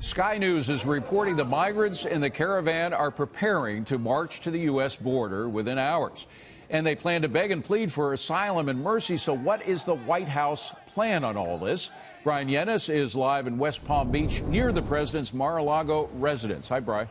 Sky News is reporting the migrants in the Caravan are preparing to march to the U.S. border within hours. And they plan to beg and plead for asylum and mercy. So what is the White House plan on all this? Brian Yennis is live in West Palm Beach near the president's Mar-a-Lago residence. Hi, Brian.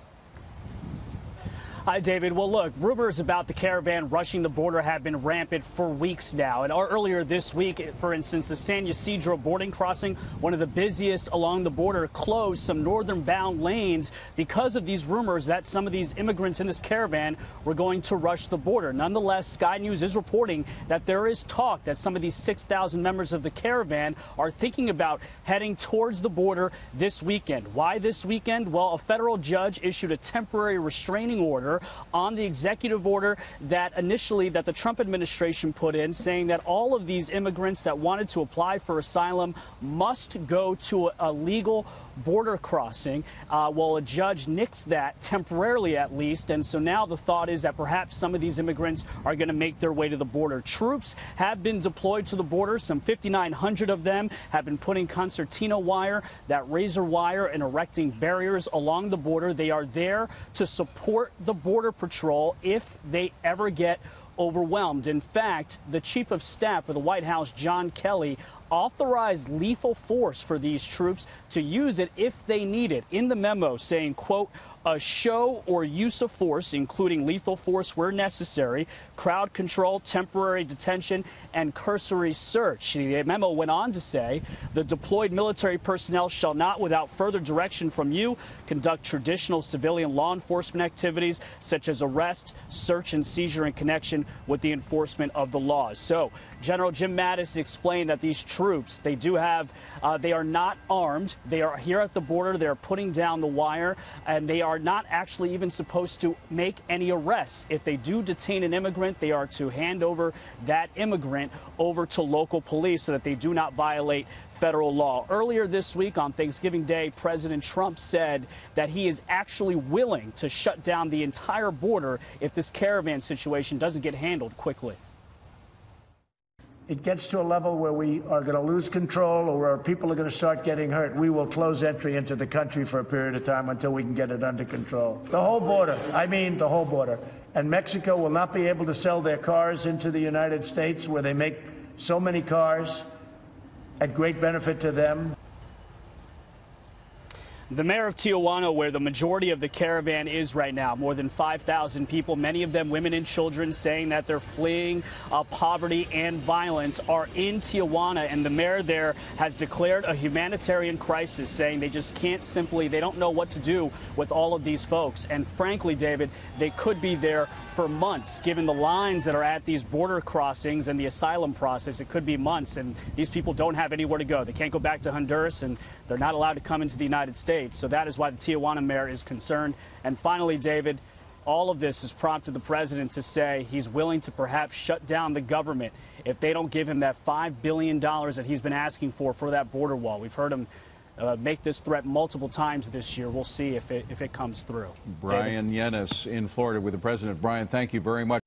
Hi, David. Well, look, rumors about the Caravan rushing the border have been rampant for weeks now. And earlier this week, for instance, the San Ysidro boarding crossing, one of the busiest along the border, closed some northern-bound lanes because of these rumors that some of these immigrants in this Caravan were going to rush the border. Nonetheless, Sky News is reporting that there is talk that some of these 6,000 members of the Caravan are thinking about heading towards the border this weekend. Why this weekend? Well, a federal judge issued a temporary restraining order on the executive order that the Trump administration put in, saying that all of these immigrants that wanted to apply for asylum must go to a legal border crossing. Well, a judge nixed that temporarily, at least, and so now the thought is that perhaps some of these immigrants are going to make their way to the border. Troops have been deployed to the border. Some 5,900 of them have been putting concertina wire, that razor wire, and erecting barriers along the border. They are there to support the Border Patrol if they ever get overwhelmed. In fact, the Chief of Staff for the White House, John Kelly, authorized lethal force for these troops to use it if they need it. In the memo saying, quote, a show or use of force, including lethal force where necessary, crowd control, temporary detention, and cursory search. The memo went on to say the deployed military personnel shall not, without further direction from you, conduct traditional civilian law enforcement activities such as arrest, search, and seizure in connection with the enforcement of the laws. So General Jim Mattis explained that these troops, they are not armed. They are here at the border. They're putting down the wire, and they are not actually even supposed to make any arrests. If they do detain an immigrant, they are to hand over that immigrant over to local police so that they do not violate federal law. Earlier this week on Thanksgiving Day, President Trump said that he is actually willing to shut down the entire border if this Caravan situation doesn't get handled quickly. It gets to a level where we are going to lose control or where people are going to start getting hurt, we will close entry into the country for a period of time until we can get it under control. The whole border, I mean the whole border. And Mexico will not be able to sell their cars into the United States, where they make so many cars at great benefit to them. The mayor of Tijuana, where the majority of the Caravan is right now, more than 5,000 people, many of them women and children, saying that they're fleeing poverty and violence, are in Tijuana. And the mayor there has declared a humanitarian crisis, saying they just can't they don't know what to do with all of these folks. And frankly, David, they could be there for months, given the lines that are at these border crossings and the asylum process. It could be months, and these people don't have anywhere to go. They can't go back to Honduras, and they're not allowed to come into the United States. So that is why the Tijuana mayor is concerned. And finally, David, all of this has prompted the president to say he's willing to perhaps shut down the government if they don't give him that $5 billion that he's been asking for that border wall. We've heard him make this threat multiple times this year. We'll see if it comes through. Brian Yennis in Florida with the president. Brian, thank you very much.